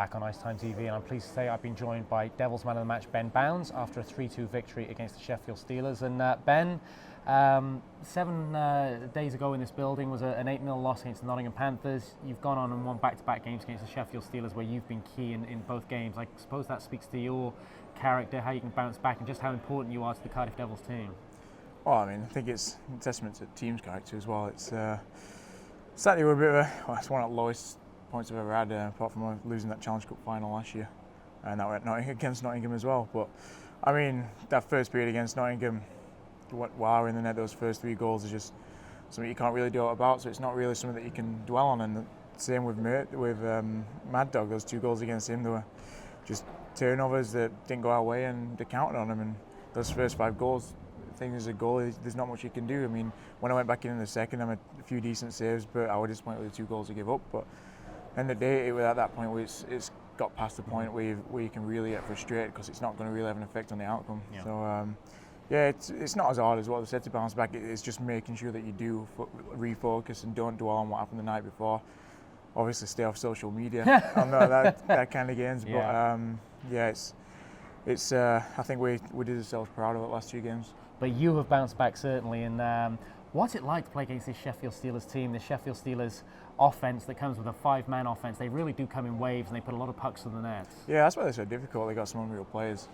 back on IceTime.TV, and I'm pleased to say I've been joined by Devils man of the match Ben Bowns after a 3-2 victory against the Sheffield Steelers. And Ben, 7 days ago in this building was an 8-0 loss against the Nottingham Panthers. You've gone on and won back-to-back games against the Sheffield Steelers where you've been key in both games. I suppose that speaks to your character, how you can bounce back, and just how important you are to the Cardiff Devils team. Well, I mean, I think it's a testament to the team's character as well. It's sadly we're a bit of it's one of the lowest points I've ever had, apart from losing that Challenge Cup final last year, and that went against Nottingham as well. But I mean, that first period against Nottingham, while we're in the net, those first 3 goals are just something you can't really do about. So it's not really something that you can dwell on. And the same with Mad Dog. Those 2 goals against him, they were just turnovers that didn't go our way, and they counted on them. And those first 5 goals, thing as a goalie, there's not much you can do. I mean, when I went back in the second, I made a few decent saves, but I was disappointed with the 2 goals to give up. But end of the day, at that point, it's got past the point where you can really get frustrated because it's not going to really have an effect on the outcome. Yeah. So yeah, it's not as hard as what they said to bounce back. It's just making sure that you do refocus and don't dwell on what happened the night before. Obviously, stay off social media on that kind of games. Yeah. But yeah, it's I think we did ourselves proud of the last 2 games. But you have bounced back certainly, and what's it like to play against this Sheffield Steelers team? The Sheffield Steelers offense that comes with a 5-man offense, they really do come in waves and they put a lot of pucks in the net. Yeah, that's why they're so difficult. They got some unreal players.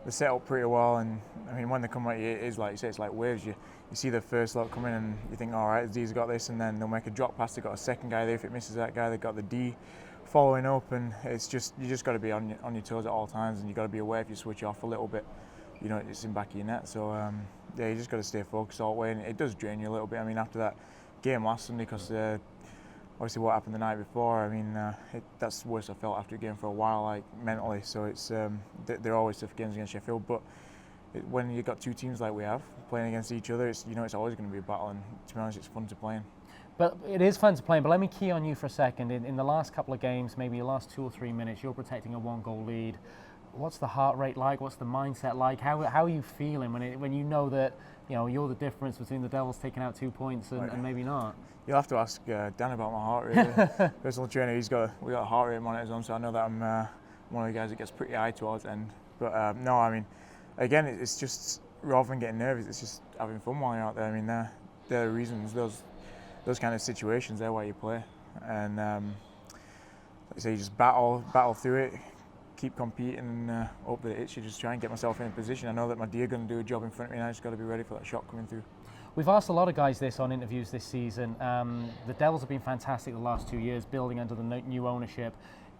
They set up pretty well, and I mean, when they come at you, it is like you say, it's like waves. You see the first lot coming and you think, all right, Z's got this, and then they'll make a drop pass. They've got a second guy there. If it misses that guy, they've got the D following up, and it's just, you just got to be on your toes at all times, and you got to be aware if you switch off a little bit, you know, it's in back of your net. So yeah, you just got to stay focused all the way, and it does drain you a little bit. I mean, after that game last Sunday, because obviously what happened the night before, I mean, that's the worst I felt after a game for a while, like mentally. So it's they're always tough games against Sheffield, but when you've got 2 teams like we have playing against each other, it's, you know, it's always going to be a battle, and to be honest, it's fun to play in. But it is fun to play in. But let me key on you for a second. In the last couple of games, maybe the last 2 or 3 minutes, you're protecting a 1-goal lead. What's the heart rate like? What's the mindset like? How are you feeling when you know that, you know, you're the difference between the Devils taking out 2 points and maybe not? You'll have to ask Dan about my heart rate. Personal trainer, we got heart rate monitors on, so I know that I'm one of the guys that gets pretty high towards the end. But no, I mean, again, it's just, rather than getting nervous, it's just having fun while you're out there. I mean, they're the reasons, those kind of situations, they're why you play. And like I say, you just battle through it. Keep competing and hope that it hits you. Just try and get myself in a position. I know that my D are going to do a job in front of me, and I just got to be ready for that shot coming through. We've asked a lot of guys this on interviews this season. The Devils have been fantastic the last 2 years, building under the new ownership.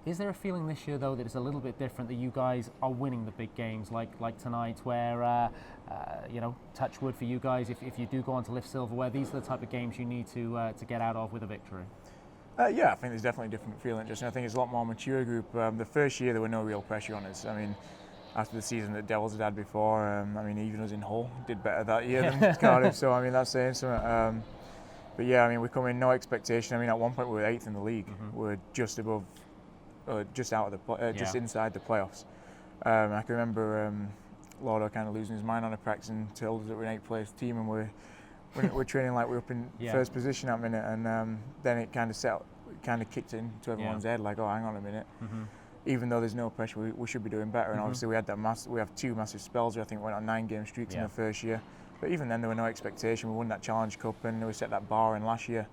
Is there a feeling this year, though, that it's a little bit different, that you guys are winning the big games like tonight, where, you know, touch wood for you guys, if you do go on to lift silverware, these are the type of games you need to get out of with a victory? Yeah, I think there's definitely a different feeling. Just, I think it's a lot more mature group. The first year there were no real pressure on us. I mean, after the season that Devils had before, I mean, even us in Hull did better that year than Cardiff. So I mean, that's saying something. But yeah, I mean, we come in no expectation. I mean, at one point we were 8th in the league. We were just above, just out of the, just inside the playoffs. I can remember Laudo kind of losing his mind on a practice and told us that we're an 8th place team, and we're training like we're up in first position that minute, and then it kind of kicked into everyone's head, like, oh, hang on a minute. Even though there's no pressure, we should be doing better. And obviously we had we have 2 massive spells where I think we went on 9-game streaks in the first year. But even then there were no expectation. We won that Challenge Cup and we set that bar in last year.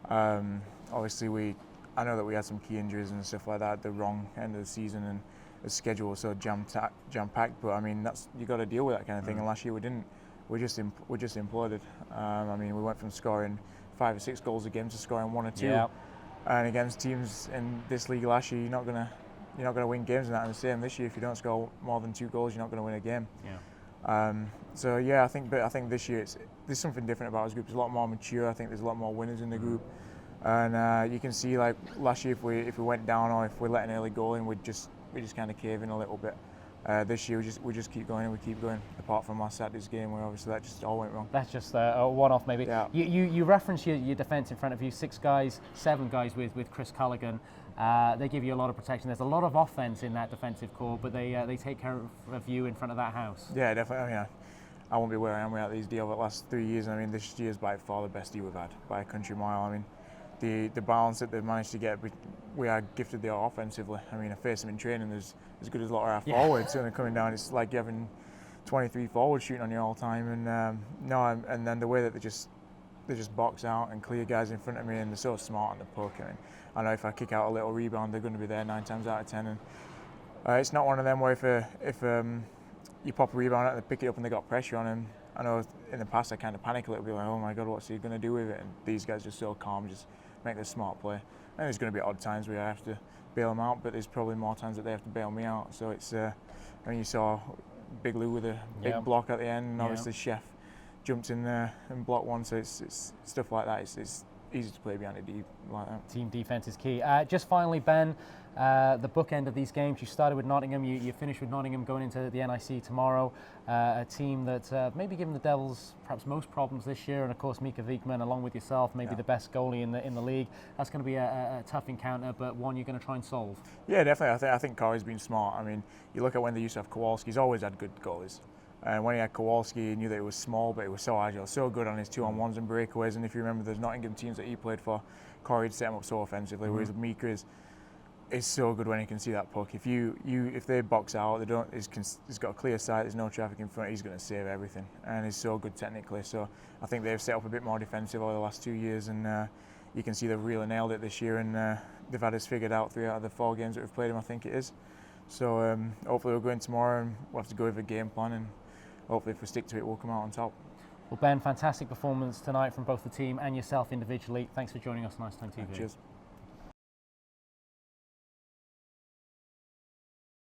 Obviously I know that we had some key injuries and stuff like that at the wrong end of the season, and the schedule was so jam-packed. But I mean, you got to deal with that kind of thing. And last year we didn't. We just imploded. I mean, we went from scoring 5 or 6 goals a game to scoring 1 or 2. Yeah. And against teams in this league last year, you're not gonna win games in that. And the same this year, if you don't score more than 2 goals, you're not gonna win a game. Yeah. So yeah, I think this year there's something different about this group. It's a lot more mature. I think there's a lot more winners in the group. And you can see, like last year, if we went down or if we let an early goal in, we just kind of cave in a little bit. This year we just keep going and we keep going, apart from last Saturday's game where obviously that just all went wrong. That's just a one-off maybe. Yeah. You reference your defence in front of you, 7 guys with Chris Culligan. They give you a lot of protection. There's a lot of offence in that defensive core, but they take care of you in front of that house. Yeah, definitely. I mean, I won't be where I am without these D over the last 3 years. I mean, this year's by far the best D we've had by a country mile. I mean, the balance that they've managed to get. We are gifted there offensively. I mean, I face them in training. There's as good as a lot of our forwards, and they're coming down. It's like you having 23 forwards shooting on you all the time. And and then the way that they just box out and clear guys in front of me, and they're so smart on the puck. I mean, I know if I kick out a little rebound, they're going to be there 9 times out of 10. And it's not one of them where if you pop a rebound out and they pick it up and they got pressure on him. I know in the past I kind of panic a little bit, like, oh my God, what's he going to do with it? And these guys are so calm, just make the smart play. And there's going to be odd times where I have to bail them out, but there's probably more times that they have to bail me out. So it's, I mean, you saw Big Lou with a big block at the end, and obviously Chef jumped in there and blocked one. So it's stuff like that. It's easy to play behind a deep like that. Team defense is key. Just finally, Ben, the bookend of these games. You started with Nottingham, you finished with Nottingham going into the NIC tomorrow. A team that maybe given the Devils perhaps most problems this year, and of course Mika Wiegman, along with yourself, maybe the best goalie in the league. That's going to be a tough encounter, but one you're going to try and solve. Yeah, definitely. I think Corey's been smart. I mean, you look at when they used to have Kowalski. He's always had good goalies. And when he had Kowalski, he knew that he was small, but he was so agile, so good on his 2-on-1s and breakaways. And if you remember the Nottingham teams that he played for, Corey'd set him up so offensively, whereas Mika is so good when he can see that puck. If they box out, he's got a clear sight, there's no traffic in front, he's going to save everything. And he's so good technically. So I think they've set up a bit more defensive over the last 2 years, and you can see they've really nailed it this year, and they've had us figured out 3 out of the 4 games that we've played them, I think it is. So hopefully we'll go in tomorrow and we'll have to go with a game plan, and hopefully if we stick to it, we'll come out on top. Well, Ben, fantastic performance tonight from both the team and yourself individually. Thanks for joining us on IceTime.TV. Cheers.